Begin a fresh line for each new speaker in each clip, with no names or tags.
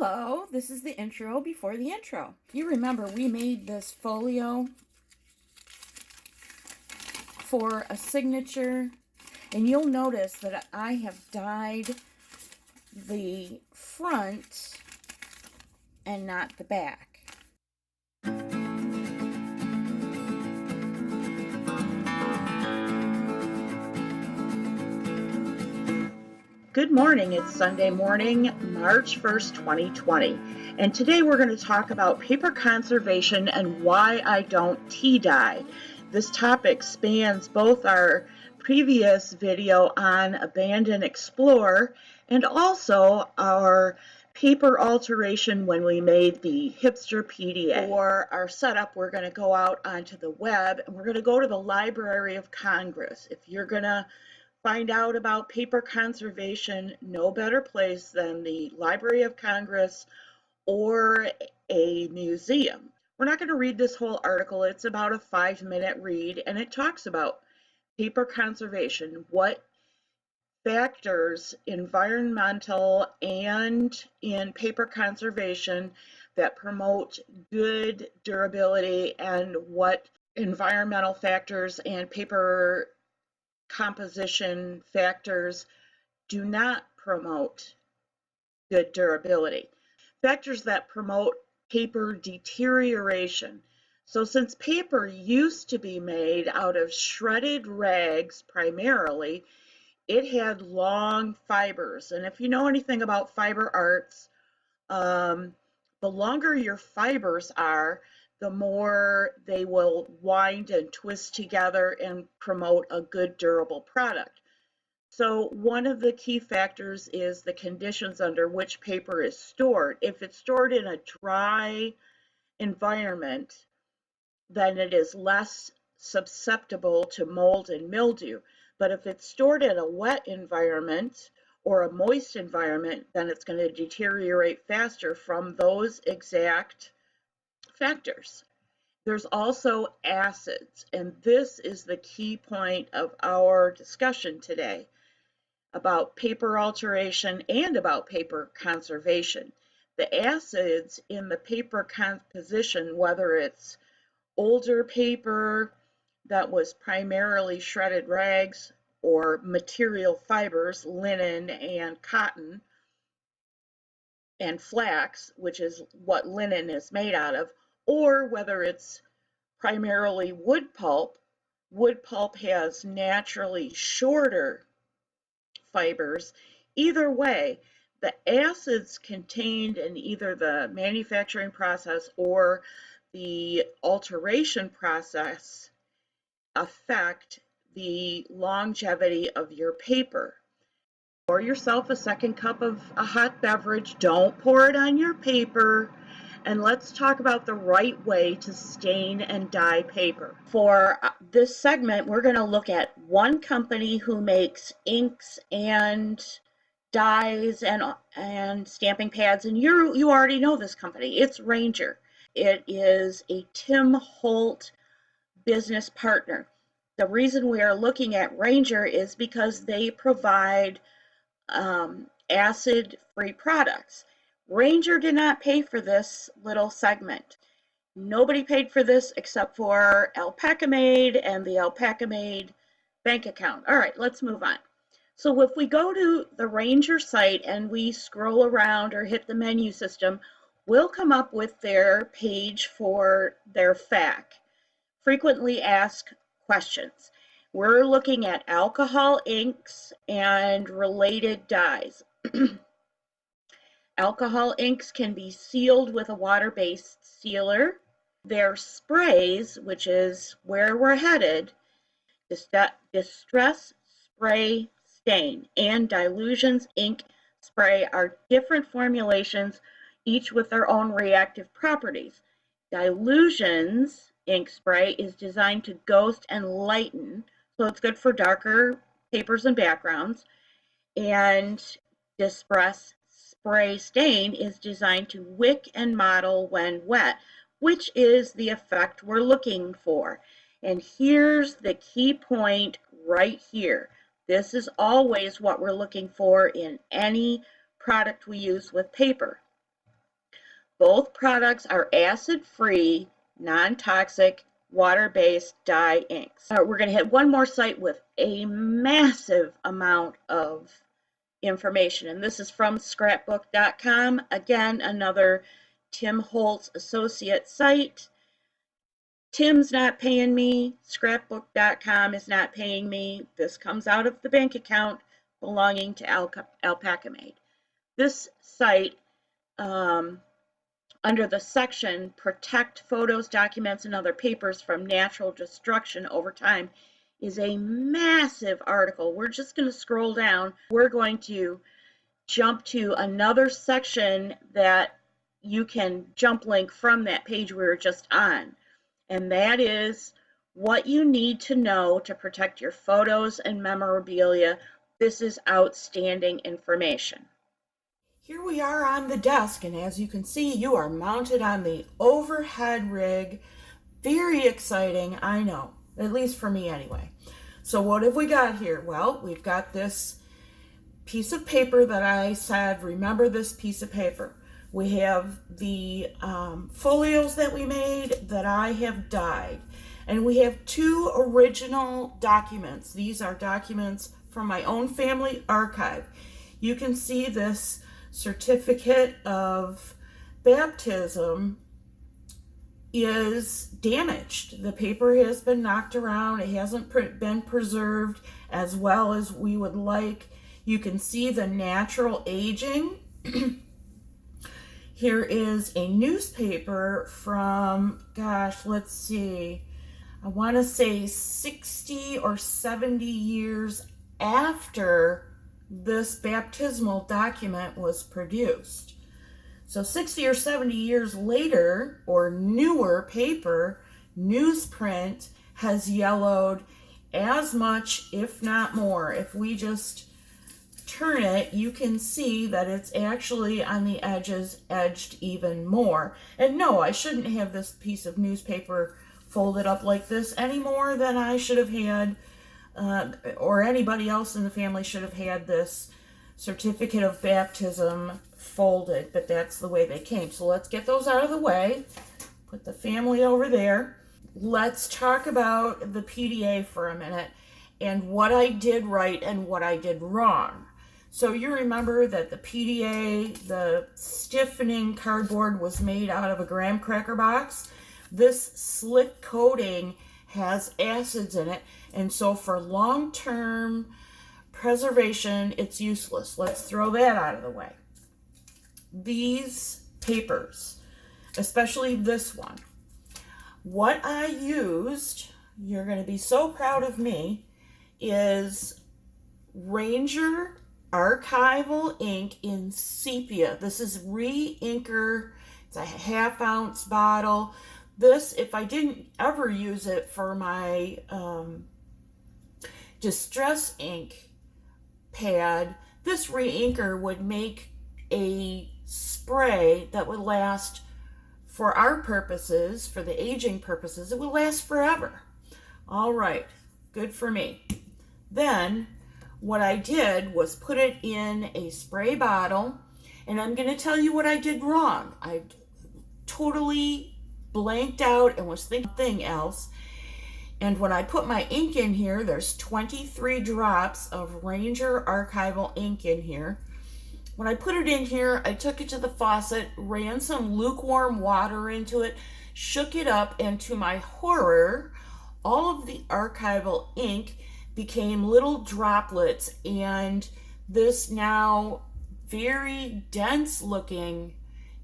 Hello, this is the intro before the intro. You remember we made this folio for a signature, and you'll notice that I have dyed the front and not the back. Good morning, it's Sunday morning, March 1st, 2020, and today we're going to talk about paper conservation and why I don't tea dye. This topic spans both our previous video on Abandon Explore and also our paper alteration when we made the hipster PDA. For our setup, we're going to go out onto the web and we're going to go to the Library of Congress. If you're going to find out about paper conservation, no better place than the Library of Congress or a museum. We're not going to read this whole article. It's about a 5-minute read, and it talks about paper conservation, what factors, environmental and in paper conservation, that promote good durability, and what environmental factors and paper composition factors do not promote good durability. Factors that promote paper deterioration. So since paper used to be made out of shredded rags primarily, it had long fibers. And if you know anything about fiber arts, the longer your fibers are, the more they will wind and twist together and promote a good durable product. So one of the key factors is the conditions under which paper is stored. If it's stored in a dry environment, then it is less susceptible to mold and mildew. But if it's stored in a wet environment or a moist environment, then it's going to deteriorate faster from those exact factors. There's also acids, and this is the key point of our discussion today about paper alteration and about paper conservation. The acids in the paper composition, whether it's older paper that was primarily shredded rags or material fibers, linen and cotton and flax, which is what linen is made out of, or whether it's primarily wood pulp has naturally shorter fibers. Either way, the acids contained in either the manufacturing process or the alteration process affect the longevity of your paper. Pour yourself a second cup of a hot beverage. Don't pour it on your paper. And let's talk about the right way to stain and dye paper. For this segment, we're going to look at one company who makes inks and dyes and stamping pads, and you already know this company. It's Ranger. It is a Tim Holt business partner. The reason we are looking at Ranger is because they provide acid-free products. Ranger did not pay for this little segment. Nobody paid for this except for Alpacamade and the Alpacamade bank account. All right, let's move on. So if we go to the Ranger site and we scroll around or hit the menu system, we'll come up with their page for their FAQ, frequently asked questions. We're looking at alcohol inks and related dyes. Alcohol inks can be sealed with a water-based sealer. Their sprays, which is where we're headed, distress spray stain and dilutions ink spray are different formulations, each with their own reactive properties. Dilutions ink spray is designed to ghost and lighten, so it's good for darker papers and backgrounds. And distress spray stain is designed to wick and mottle when wet, which is the effect we're looking for. And here's the key point right here. This is always what we're looking for in any product we use with paper. Both products are acid-free, non-toxic, water-based dye inks. We're going to hit one more site with a massive amount of information, and this is from scrapbook.com. Again, another Tim Holtz associate site. Tim's not paying me. Scrapbook.com is not paying me. This comes out of the bank account belonging to Alpacamade. This site, under the section Protect Photos, Documents, and Other Papers from Natural Destruction Over Time, is a massive article. We're just going to scroll down. We're going to jump to another section that you can jump link from that page we were just on, and that is what you need to know to protect your photos and memorabilia. This is outstanding information. Here we are on the desk, and as you can see, you are mounted on the overhead rig. Very exciting, I know, at least for me anyway. So what have we got here? Well, we've got this piece of paper that I said, remember this piece of paper. We have the folios that we made that I have dyed. And we have two original documents. These are documents from my own family archive. You can see this certificate of baptism is damaged. The paper has been knocked around. It hasn't been preserved as well as we would like. You can see the natural aging. Here is a newspaper from, gosh, let's see, I want to say 60 or 70 years after this baptismal document was produced. So 60 or 70 years later, or newer paper, newsprint has yellowed as much, if not more. If we just turn it, you can see that it's actually on the edges edged even more. And no, I shouldn't have this piece of newspaper folded up like this any more than I should have had, or anybody else in the family should have had this certificate of baptism folded, but that's the way they came. So let's get those out of the way. Put the family over there. Let's talk about the PDA for a minute and what I did right and what I did wrong. So you remember that the PDA, the stiffening cardboard, was made out of a graham cracker box. This slick coating has acids in it, and so for long-term preservation, it's useless. Let's throw that out of the way. These papers, especially this one, what I used, you're going to be so proud of me, is Ranger archival ink in sepia. This is re-inker. It's a half-ounce bottle. This, if I didn't ever use it for my distress ink pad, this re-inker would make a spray that would last, for our purposes, for the aging purposes, it would last forever. All right, good for me. Then what I did was put it in a spray bottle, and I'm going to tell you what I did wrong. I totally blanked out and was thinking something else. And when I put my ink in here, there's 23 drops of Ranger archival ink in here. When I put it in here, I took it to the faucet, ran some lukewarm water into it, shook it up, and to my horror, all of the archival ink became little droplets, and this now very dense looking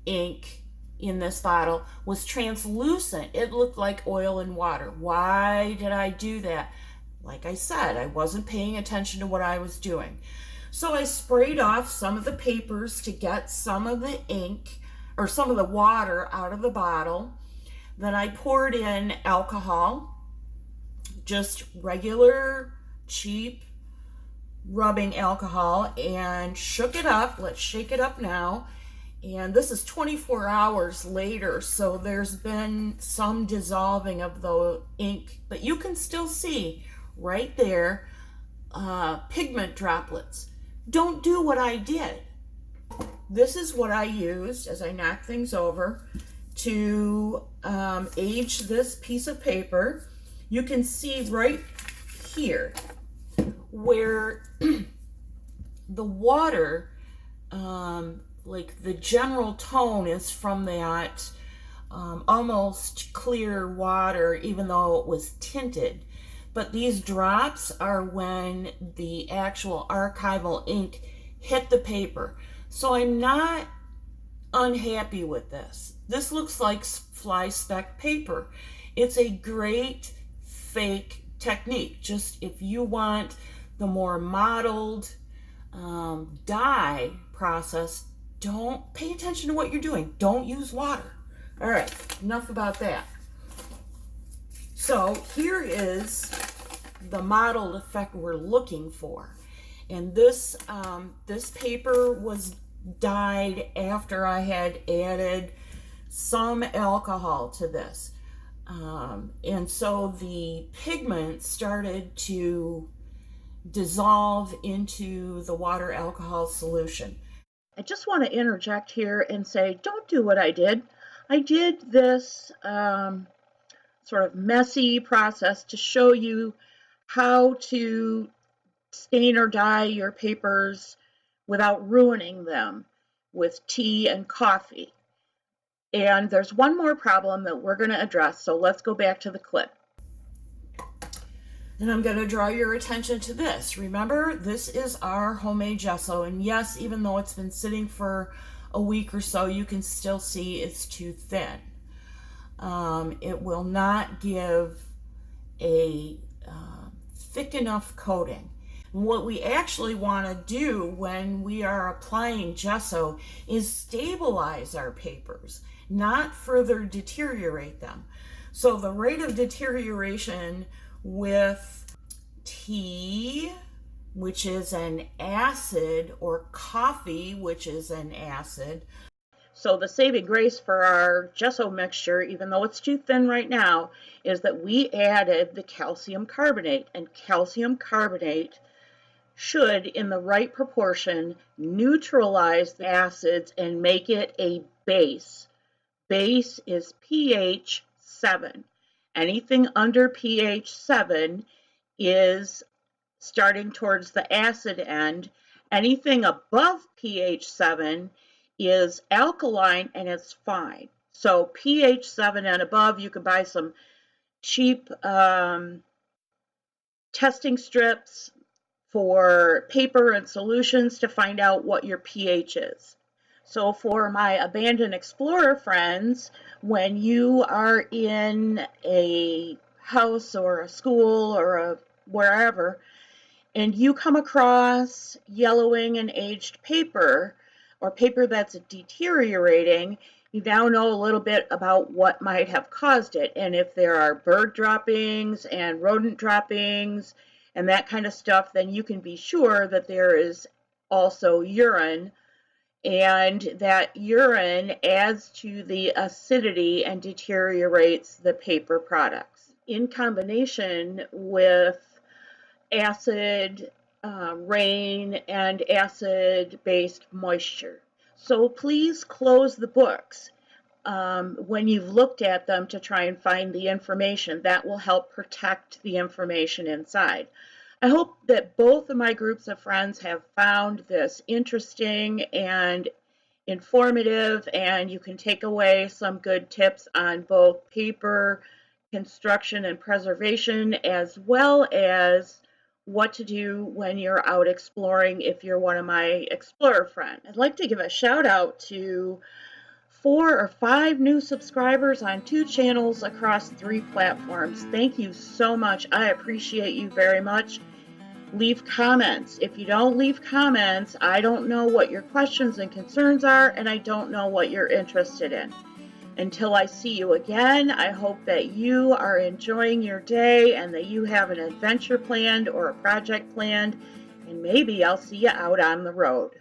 ink in this bottle was translucent. It looked like oil and water. Why did I do that? Like I said, I wasn't paying attention to what I was doing. So I sprayed off some of the papers to get some of the ink or some of the water out of the bottle. Then I poured in alcohol, just regular cheap rubbing alcohol, and shook it up. Let's shake it up now. And this is 24 hours later, so there's been some dissolving of the ink, but you can still see right there pigment droplets. Don't do what I did. this is what I used as I knock things over to age this piece of paper. You can see right here where the water, like the general tone is from that almost clear water, even though it was tinted. But these drops are when the actual archival ink hit the paper. So I'm not unhappy with this. This looks like fly speck paper. It's a great fake technique. Just if you want the more modeled dye process, don't pay attention to what you're doing. Don't use water. All right, enough about that. So here is the modeled effect we're looking for. And this paper was dyed after I had added some alcohol to this. And so the pigment started to dissolve into the water alcohol solution. I just want to interject here and say, don't do what I did. I did this sort of messy process to show you how to stain or dye your papers without ruining them with tea and coffee. And there's one more problem that we're going to address, so let's go back to the clip. And I'm going to draw your attention to this. Remember, this is our homemade gesso, and yes, even though it's been sitting for a week or so, you can still see it's too thin. It will not give a thick enough coating. What we actually want to do when we are applying gesso is stabilize our papers, not further deteriorate them. So the rate of deterioration with tea, which is an acid, or coffee, which is an acid. So the saving grace for our gesso mixture, even though it's too thin right now, is that we added the calcium carbonate, and calcium carbonate should, in the right proportion, neutralize the acids and make it a base. Base is pH 7. Anything under pH 7 is starting towards the acid end. Anything above pH 7 is alkaline and it's fine. So pH 7 and above, you can buy some cheap testing strips for paper and solutions to find out what your pH is. So for my abandoned explorer friends, when you are in a house or a school or wherever, and you come across yellowing and aged paper, or paper that's deteriorating, you now know a little bit about what might have caused it. And if there are bird droppings and rodent droppings and that kind of stuff, then you can be sure that there is also urine, and that urine adds to the acidity and deteriorates the paper products. In combination with acid rain and acid-based moisture. So please close the books when you've looked at them to try and find the information. That will help protect the information inside. I hope that both of my groups of friends have found this interesting and informative, and you can take away some good tips on both paper construction and preservation, as well as what to do when you're out exploring if you're one of my explorer friends. I'd like to give a shout out to 4 or 5 new subscribers on 2 channels across 3 platforms. Thank you so much. I appreciate you very much. Leave comments. If you don't leave comments, I don't know what your questions and concerns are, and I don't know what you're interested in. Until I see you again, I hope that you are enjoying your day and that you have an adventure planned or a project planned, and maybe I'll see you out on the road.